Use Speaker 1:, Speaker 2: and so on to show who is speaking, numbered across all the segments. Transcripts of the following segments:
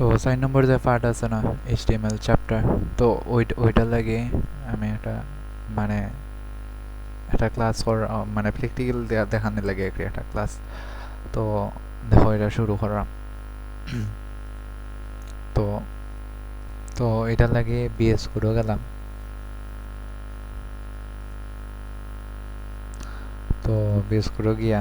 Speaker 1: তো 4 নম্বর যে পার্ট আছে না HTML চ্যাপ্টার, তো ওইটার লাগে আমি মানে একটা ক্লাস মানে প্র্যাকটিক্যাল দেখানোর লাগে একটা ক্লাস। তো দেখো এটা শুরু করলাম। তো তো এটার লাগে বিএস কোডও গেলাম। তো বিএস কোডও গিয়া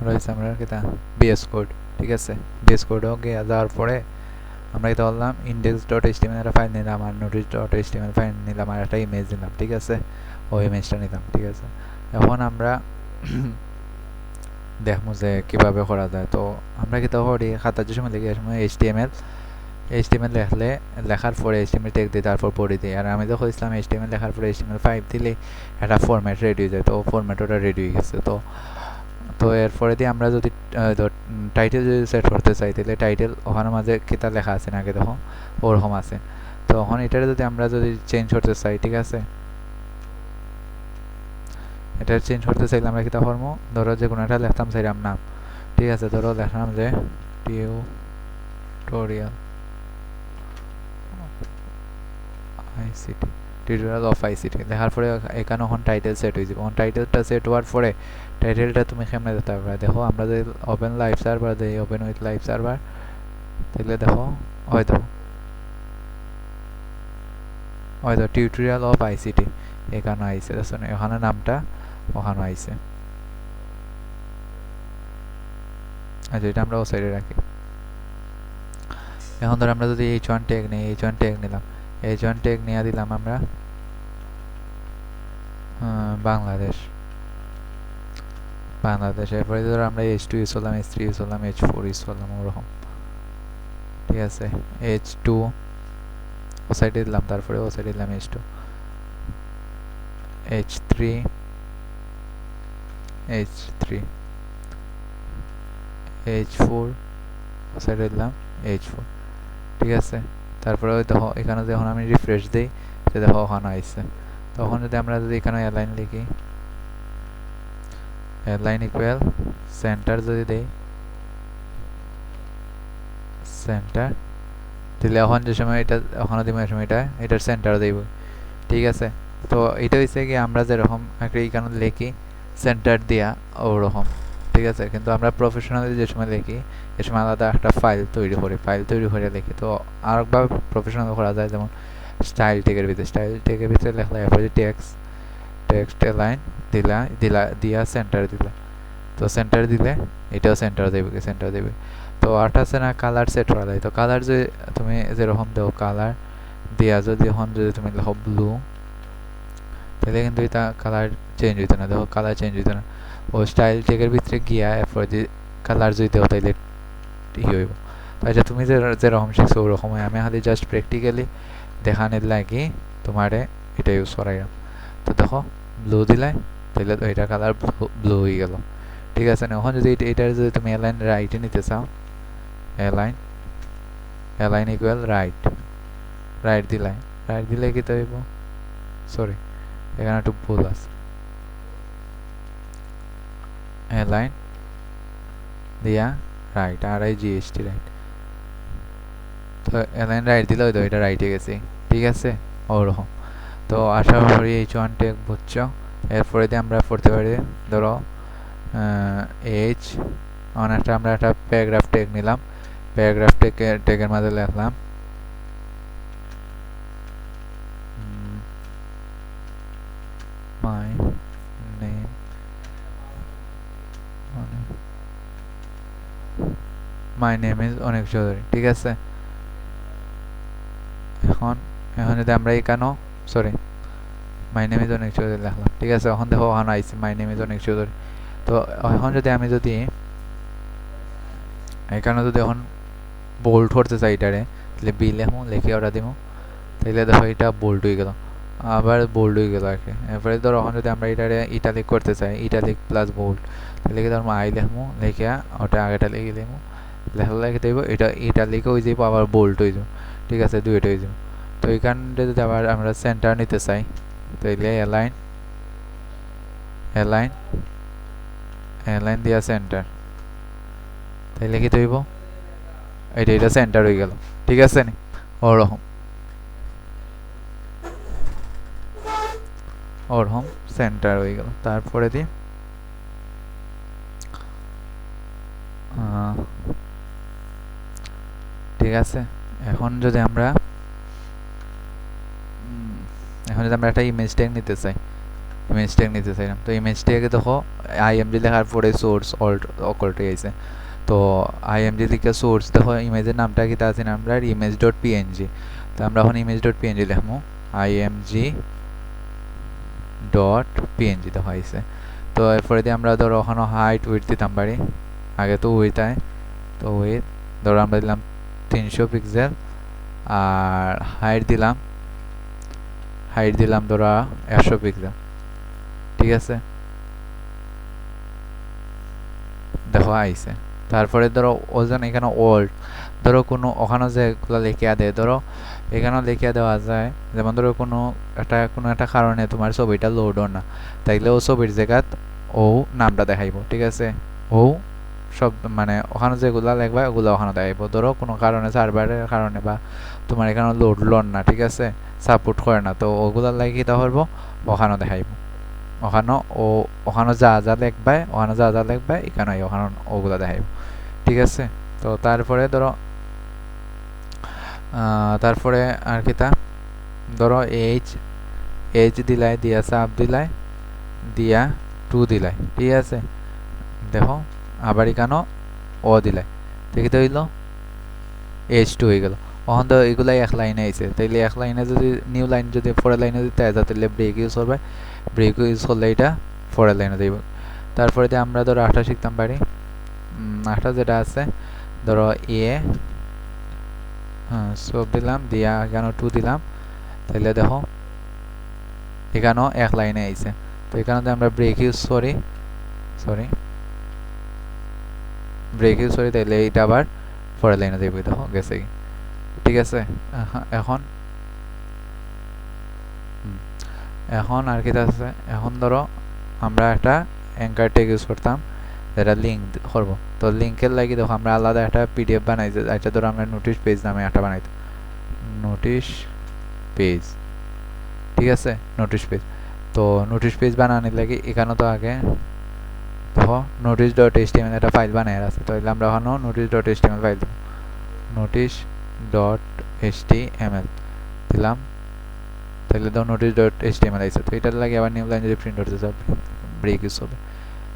Speaker 1: রয়েছে আমরা কিতা বিএস কোড, ঠিক আছে। বিএস কোডও গিয়া যাওয়ার পরে আমরা এটা বললাম index.html একটা ফাইল নিলাম আর notice.html ফাইল নিলাম আর একটা ইমেজ নিলাম, ঠিক আছে। ওই ইমেজটা নিলাম, ঠিক আছে। এখন আমরা দেখবো যে কিভাবে করা যায়। তো আমরা কি করি, খাতার যে সময় লিখি সময় HTML লেখার পরে HTML ট্যাগ দিই, তারপর বডি দিই। আর আমি যখন ইসলাম HTML লেখার পরে HTML5 দিলে একটা ফরম্যাট রেডি হয়ে যায়। তো ফরম্যাট ওটা রেডি হয়ে গেছে। তো তো এরপরে দিয়ে আমরা যদি টাইটেল যদি সেট করতে চাই, তাহলে টাইটেল ওখানে মাঝে কিতা লেখা আছে নাকি দেখো ওরকম আছে। তো এখন এটার যদি আমরা যদি চেঞ্জ করতে চাই, ঠিক আছে, এটা চেঞ্জ করতে চাইলে আমরা কিতা করবো, ধরো যে কোনো একটা লিখতাম চাইলাম নাম, ঠিক আছে। ধরো লেখলাম যে tutorial ICT, tutorial of ICT লেখার পরে এখানে এখন টাইটেল সেট হয়ে যাবে। এখন টাইটেলটা সেট হওয়ার পরে টাইটেলটা তুমি কেমনে দিতে পারবে, দেখো আমরা যদি ওপেন লাইভ সার্ভার দিই, ওপেন উইথ লাইভ সার্ভার, তাহলে দেখো হয়তো টিউটোরিয়াল অফ আইসিটি এখানে আইসে, এখানে নামটা ওখানে আইসে। আচ্ছা, এটা আমরা ও সাইডে রাখি। এখন ধর আমরা যদি h1 ট্যাগ নিই, h1 ট্যাগ নিলাম, h1 ট্যাগ নিয়ে দিলাম আমরা বাংলাদেশ। এরপরে ধর আমরা h2 ইউজ করলাম, h3 ইউজ করলাম, h4 ইউজ করলাম, ওরকম, ঠিক আছে। h2 ও সাইডে দিলাম, তারপরে ও সাইডে দিলাম h2, h3 h4 ও সাইডে দিলাম h4, ঠিক আছে। তারপরে ওই দেখো এখানে যখন আমি রিফ্রেশ দিই, তো দেখো ওখানে আইসে। তখন যদি আমরা যদি এখানে অ্যালাইন লিখি, অ্যালাইন ইকুয়াল সেন্টার যদি দেই, সেন্টার দিলে এখন যে সময় এটা ওখানে দিব, এই সময় এটার সেন্টার দেব, ঠিক আছে। তো এটা হচ্ছে কি আমরা যেরকম একটা এখানে লিখি সেন্টার দিয়া ওরকম, ঠিক আছে। কিন্তু আমরা প্রফেশনালি যে সময় লিখি, এ সময় আলাদা একটা ফাইল তৈরি করে লিখি। তো আরেকভাবে প্রফেশনাল করা যায়, যেমন স্টাইল টেগের ভিতরে লেখলা, এরপরে টেক্সট লাইন দিয়া সেন্টার দিলা। তো সেন্টার দিলে এটাও সেন্টার দেবে। তো আরটা আছে না কালার সেট করা যায়। তো কালার যে তুমি যেরকম দাও কালার দিয়া, যদি এখন যদি তুমি লেখো ব্লু, তাহলে কিন্তু এটা কালার চেঞ্জ হইতো না, দেখো কালার চেঞ্জ হইতো না। ও স্টাইল টেগের ভিতরে গিয়া এরপর যে কালার যদি দেও তাইলে ই হইব। তো আচ্ছা, তুমি যেরকম শিখছো ওরকমই আমি খালি জাস্ট প্র্যাকটিক্যালি দেখানোর লাগি তোমারে এটা ইউজ করাইলাম। তো দেখো ব্লু দিলাই, তাহলে তো এটা কালার ব্লু হয়ে গেল, ঠিক আছে না। এখন যদি এটার যদি তুমি অ্যালাইন রাইটে নিতে চাও, অ্যালাইন ইকুয়াল রাইট দিলে কি তো হইব, সরি এখানে একটু ভুল আছে, অ্যালাইন দিয়া রাইট, RIGHT রাইট। তো অ্যালাইন রাইট দিলে হয়তো এটা রাইটে গেছে, ঠিক আছে, ওরকম। তো আশা করি h1 ট্যাগ বুঝছো। এরপরে দিয়ে আমরা পড়তে পারি, ধরো h অনেকটা আমরা একটা প্যারাগ্রাফ ট্যাগ নিলাম, প্যারাগ্রাফ ট্যাগের মাঝে লিখলাম মাই নেম, ইজ অনেক চৌধুরী, ঠিক আছে। এখন যদি আমরা এখানেও সরি মাই নেম ইজ অনেক চৌধুরী লিখলাম, ঠিক আছে। এখন দেখো ওখানে আইসি মাই নেম ইজ অনেক চৌধুরী। তো এখন যদি আমি এখানে এখন বোল্ড করতে চাই এটারে, তাহলে বি লিখে ওটা দিব, তাহলে দেখো এটা বোল্ড হয়ে গেল, আবার বোল্ড হয়ে গেল আর কি। এরপরে ধরো এখন যদি আমরা এটারে ইটালিক করতে চাই, ইটালিক প্লাস বোল্ড, তাহলে কি ধরো আই লিখবো, লিখে ওটা আগেটা লিখে দেবো, লেখা দেবো, এটা ইটালিক হয়ে যাবো, আবার বোল্ড হয়ে যাবো, ঠিক আছে, দুইটা হয়ে যাবো। তো এখানটা যদি আবার আমরা সেন্টার নিতে চাই, তাইলে অ্যালাইন অ্যালাইন অ্যালাইন দিয়া সেন্টার, তাইলে কি হইব এটা সেন্টার হয়ে গেল। ঠিক আছে নি ওরকম ওরকম সেন্টার হয়ে গেল। তারপরে দি ঠিক আছে, এখন যদি আমরা একটা ইমেজ ট্যাগ নিতে চাই, ইমেজ ট্যাগ নিতে চাইলাম, তো ইমেজ ট্যাগে দেখো আইএমজি লেখার পরে সোর্স অল্ট অকল্টে গেছে। তো আইএমজি লিখে সোর্স দেখো ইমেজের নামটা কি আছে আমরা ইমেজ ডট পিএনজি। তো আমরা এখন ইমেজ ডট পিএনজি লিখবো, আইএমজি ডট পিএনজি দেখো আইছে। তো এরপরে দিয়ে আমরা ধরো ওখানে হাইট উইথ দিতাম পারি, আগে তো উইথ আয়, তো উইথ ধরো আমরা দিলাম 300 পিক্সেল, আর হাইট দিলাম ধরো 100 পিক্সেল। ঠিক আছে, দেখো আইছে। তারপরে ধরো ওজন এখানে ওল্ড, ধরো কোনো ওখানে যেগুলো লিখিয়া দেয়, ধরো এখানেও লিখিয়া দেওয়া যায়, যেমন ধরো কোনো একটা কারণে তোমার ছবিটা লোডও না, তাইলে ও ছবির জায়গাত ও নামটা দেখাইব। ঠিক আছে, ও সব মানে ওখানে যেগুলা লিখবা ওগুলো ওখানে দেখাইব। ধরো কোনো কারণে সার্ভারের কারণে বা তোমার এখানে লোড না, ঠিক আছে, সাপোর্ট করে না, তো ওগুলা লাগি কি করবো ওখানে দেখাইব। ওখানে যা লিখবা এখানে ওখানে ওগুলা দেখাইব। ঠিক আছে, তো তারপরে ধরো তারপরে আর কি তা ধরো এইচ দিলাই, দিয়া সাব দিলাই, দিয়া 2 দিলাই। ঠিক আছে, দেখো আবার এখানেও ও দিলাই, দেখিতে হইল H2 হয়ে গেল। তখন তো এগুলাই এক লাইনে আইছে, তাইলে এক লাইনে যদি নিউ লাইন যদি পরের লাইনে দিতে হয় তাহলে ব্রেক ইউজ করবে, ব্রেক ইউজ করলে এটা পরের লাইনে দিব। তারপরে দিয়ে আমরা ধরো 8 শিখতাম পারি, 8 যেটা আছে ধরো সব দিলাম, দিয়া এখানেও 2 দিলাম, তাহলে দেখো এখানেও এক লাইনে আইছে। তো এখানে আমরা ব্রেক ইউজ করি তাহলে এইটা আবার পরের লাইনে দেব, দেখো গেছে কি। ঠিক আছে, এখন আর কি আছে, এখন ধরো আমরা একটা অ্যাঙ্কার ট্যাগ ইউজ করতাম যেটা লিঙ্ক করব। তো লিঙ্কের লাগি দেখো আমরা আলাদা একটা পিডিএফ বানাইছি, এটা ধরো আমরা নোটিশ পেজ নামে একটা বানাইতাম, নোটিশ পেজ। ঠিক আছে, নোটিশ পেজ। তো নোটিশ পেজ বানানোর লাগে এখানে তো আগে দেখো নোটিশ ডট এইচটিএমএল একটা ফাইল বানায় আছে, তো আমরা ওখানেও নোটিশ ডট এইচটিএমএল ফাইল দেবো, নোটিশ ডট এইচটিএমএল দিলাম, তাহলে ধরো নোটিশ ডট এইচটিএমএল আইছে। তো এটার লাগে আবার নিউ লাইন যদি প্রিন্ট করতে চাও ব্রেক ইউজ হবে,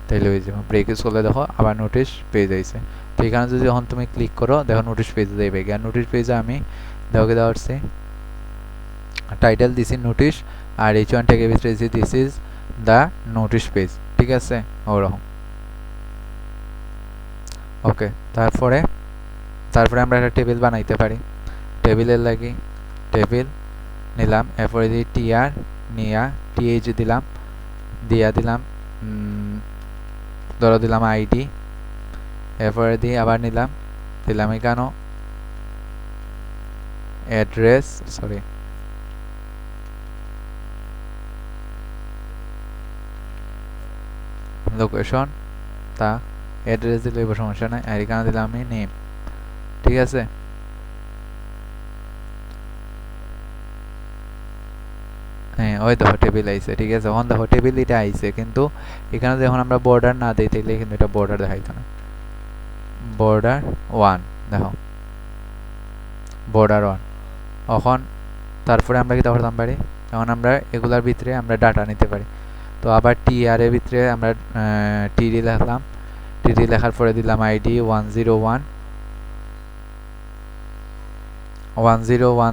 Speaker 1: তাইলে ওই যে ব্রেক ইউজ করলে দেখো আবার নোটিশ পেজ আইছে। তো এখানে যদি যখন তুমি ক্লিক করো দেখো নোটিশ পেজ দেবে, আর নোটিশ পেজে আমি দেখো দেওয়া হচ্ছে টাইটেল দিছি নোটিশ, আর H1 ট্যাগের ভিতরে দিছি this is the notice page. ঠিক আছে, ওরকম। ওকে, তারপরে আমরা একটা টেবিল বানাইতে পারি, টেবিলের লাগি টেবিল নিলাম, এরপরে দিয়ে টিআর নিয়া টিএইচ দিলাম, দিলাম ধরো দিলাম আইডি, এরপরে দিয়ে আবার দিলাম এখানেও অ্যাড্রেস, লোকেশন, তা অ্যাড্রেস দিলে সমস্যা নাই, আর এখানে দিলাম আমি নেম। ঠিক আছে, হ্যাঁ ওই দেখো টেবিল আইছে। ঠিক আছে, এখন দেখো টেবিল এটা আইছে, কিন্তু এখানে যখন আমরা বর্ডার না দিই তাইলে কিন্তু এটা বর্ডার দেখাইতো না। বর্ডার 1 দেখো, বর্ডার 1। এখন তারপরে আমরা কি করতাম পারি, এখন আমরা এগুলার ভিতরে আমরা ডাটা নিতে পারি। তো আবার টিআর এর ভিতরে আমরা টিডি লিখলাম, টিডি লেখার পরে দিলাম আইডি 101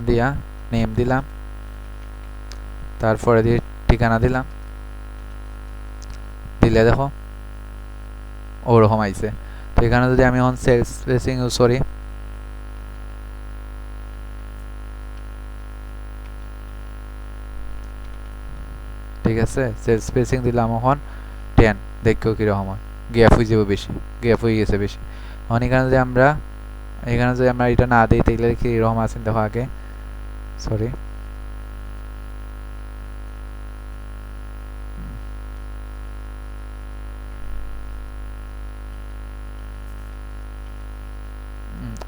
Speaker 1: দিয়া নেম দিলাম, তারপরে দিয়ে ঠিকানা দিলাম, দিলে দেখো ওরকম আইছে। তো এখানে যদি আমি এখন সেলস স্পেসিং ইউজ করি, ঠিক আছে, সেলস স্পেসিং দিলাম এখন 10, দেখো কিরকম হয়, গ্যাপ হয়ে যাবে বেশি, গ্যাপ হয়ে গেছে বেশি। এখন এখানে যদি আমরা এটা না দিই তাহলে কিরকম আছে দেখো আগে,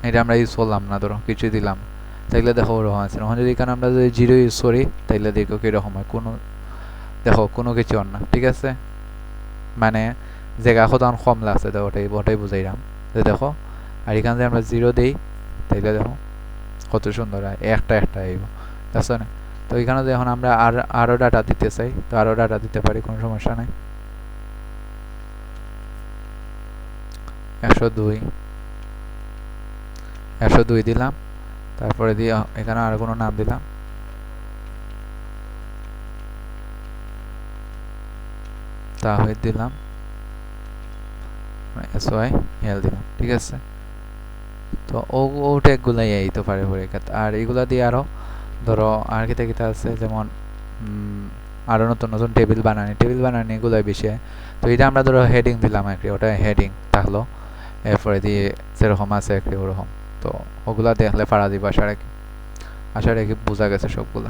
Speaker 1: এটা আমরা ইউজ করলাম না, ধরো কিছুই দিলাম, তাইলে দেখো ওরকম আছে। এখন যদি এখানে আমরা যদি 0 ইউজ করি তাইলে দেখো কীরকম হয়, কোনো দেখো কোনো কিছু আর না, ঠিক আছে। মানে জায়গা তখন কম লাগছে, তো ওটাই বুঝাইলাম যে দেখো। আর এখানে যদি আমরা 0 দিই তাইলে দেখো কত সুন্দর হয়, একটা আইব, বুঝছো না? তো এখানে যদি এখন আমরা আরও ডাটা দিতে চাই তো আরও ডাটা দিতে পারি, কোনো সমস্যা নাই। 102 দিলাম, তারপরে দিয়ে এখানে আর কোনো নাম দিলাম, তাহিদ দিলাম, SYL দিলাম, ঠিক আছে। তো ও ট্যাগগুলাই এই তো পারে পরে, আর এগুলা দিয়ে আরো ধরো আর কিতা আছে, যেমন আরো নতুন নতুন টেবিল বানানি এগুলাই বেশি হয়। তো এটা আমরা ধরো হেডিং দিলাম একটি, ওটা হেডিং থাকলো, এরপরে দিয়ে যেরকম আছে একটি ওরকম। তো ওগুলা দেখলে পারা দিব, আশা রাখি বোঝা গেছে সবগুলা।